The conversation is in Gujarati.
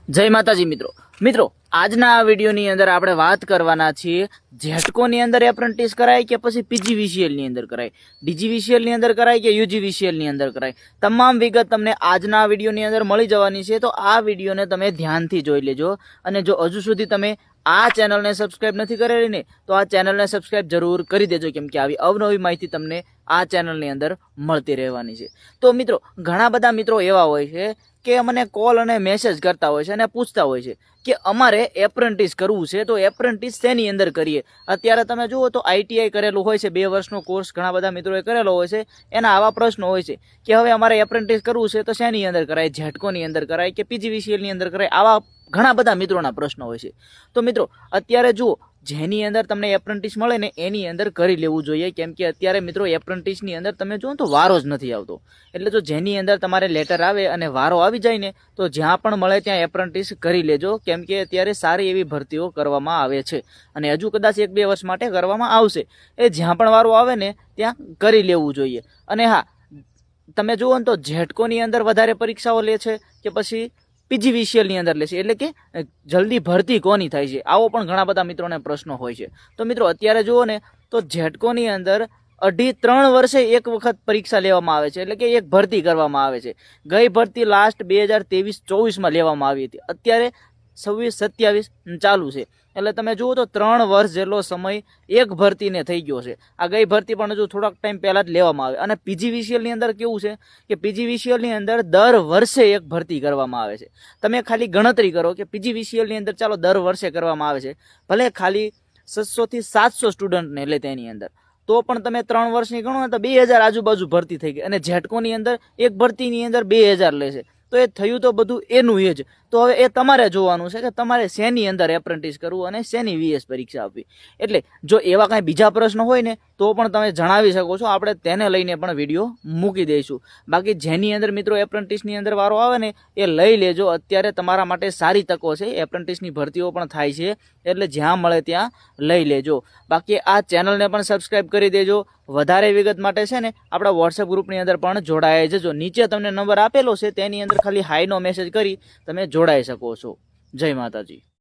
જય માતાજી મિત્રો આજના આ વિડીયોની અંદર આપણે વાત કરવાના છીએ ઝેટકોની અંદર એપ્રેન્ટિસ કરાય કે પછી પીજીવીસીએલ ની અંદર કરાય, ડીજીવીસીએલ ની અંદર કરાય કે યુજીવીસીએલ ની અંદર કરાય, તમામ વિગત તમને આજના વિડીયોની અંદર મળી જવાની છે। તો આ વિડીયોને તમે ધ્યાનથી જોઈ લેજો અને જો હજુ સુધી તમે આ ચેનલને સબસ્ક્રાઇબ નથી કરેલી ને તો આ ચેનલને સબસ્ક્રાઇબ જરૂર કરી દેજો, કેમ કે આવી અવનવી માહિતી તમને આ ચેનલની અંદર મળતી રહેવાની છે। તો મિત્રો ઘણા બધા મિત્રો એવા હોય છે કે મને કોલ અને મેસેજ કરતા હોય છે અને પૂછતા હોય છે કે અમારે એપ્રેન્ટિસ કરવું છે તો એપ્રેન્ટિસ શેની અંદર કરીએ। અત્યારે તમે જુઓ તો આઈટીઆઈ કરેલું હોય છે, 2 વર્ષનો કોર્સ ઘણા બધા મિત્રોએ કરેલો હોય છે, એના આવા પ્રશ્નો હોય છે કે હવે અમારે એપ્રેન્ટિસ કરવું છે તો શેની અંદર કરાય, ઝેટકોની અંદર કરાય કે પીજીવીસીએલ ની અંદર કરાય, આવા ઘણા બધા મિત્રોના પ્રશ્નો હોય છે। તો મિત્રો અત્યારે જુઓ જેની અંદર તમને એપ્રેન્ટિસ મળે ને એની અંદર કરી લેવું જોઈએ, કેમ કે અત્યારે મિત્રો એપ્રેન્ટિસની અંદર તમે જુઓ તો વારો જ નથી આવતો। એટલે જો જેની અંદર તમારે લેટર આવે અને વારો આવી જાય ને તો જ્યાં પણ મળે ત્યાં એપ્રેન્ટિસ કરી લેજો, કેમ કે અત્યારે સારી એવી ભરતીઓ કરવામાં આવે છે અને હજુ કદાચ 1-2 વર્ષ માટે કરવામાં આવશે। એ જ્યાં પણ વારો આવે ને ત્યાં કરી લેવું જોઈએ। અને હા, તમે જુઓ ને તો ઝેટકોની અંદર વધારે પરીક્ષાઓ લે છે કે પછી પીજીવીસીએલ ની અંદર લેશે, એટલે કે જલ્દી ભરતી કોની થાય છે, આવો પણ ઘણા બધા મિત્રોને પ્રશ્નો હોય છે। તો મિત્રો અત્યારે જુઓ ને તો ઝેટકોની અંદર 2.5-3 વર્ષે એક વખત પરીક્ષા લેવામાં આવે છે, એટલે કે એક ભરતી કરવામાં આવે છે। ગઈ ભરતી લાસ્ટ 2023-24 લેવામાં આવી હતી, અત્યારે 26-27 ચાલુ છે, એટલે તમે જુઓ તો 3 વર્ષ જેટલો સમય એક ભરતીને થઈ ગયો છે। આ ગઈ ભરતી પણ હજુ થોડાક ટાઈમ પહેલા જ લેવામાં આવે। અને પીજીવીસીએલ ની અંદર કેવું છે કે પીજીવીસીએલ ની અંદર દર વર્ષે એક ભરતી કરવામાં આવે છે। તમે ખાલી ગણતરી કરો કે પીજીવીસીએલ ની અંદર ચાલો દર વર્ષે કરવામાં આવે છે, ભલે ખાલી 600 થી 700 સ્ટુડન્ટને લે તેની અંદર, તો પણ તમે 3 વર્ષની ગણો તો 2000 આજુબાજુ ભરતી થઈ ગઈ। અને ઝેટકોની અંદર એક ભરતીની અંદર 2000 લે છે, તો એ થયું તો બધું એનું એ જ। તો હવે એ તમારે જોવાનું છે કે તમારે શેની અંદર એપ્રેન્ટિસ કરવું અને શેની વીએસ પરીક્ષા આપવી। એટલે જો એવા કાંઈ બીજા પ્રશ્ન હોય ને તો પણ તમે જણાવી શકો છો, આપણે તેને લઈને પણ વિડીયો મૂકી દઈશું। બાકી જેની અંદર મિત્રો એપ્રેન્ટિસની અંદર વારો આવે ને એ લઈ લેજો, અત્યારે તમારા માટે સારી તકો છે, એપ્રેન્ટિસની ભરતીઓ પણ થાય છે, એટલે જ્યાં મળે ત્યાં લઈ લેજો। બાકી આ ચેનલને પણ સબસ્ક્રાઇબ કરી દેજો। વધારે વિગત માટે છે ને આપણા વોટ્સએપ ગ્રુપની અંદર પણ જોડાઈ જજો, નીચે તમને નંબર આપેલો છે તેની અંદર ખાલી હાઈનો મેસેજ કરી તમે જોડાઈ શકો છો। જય માતાજી।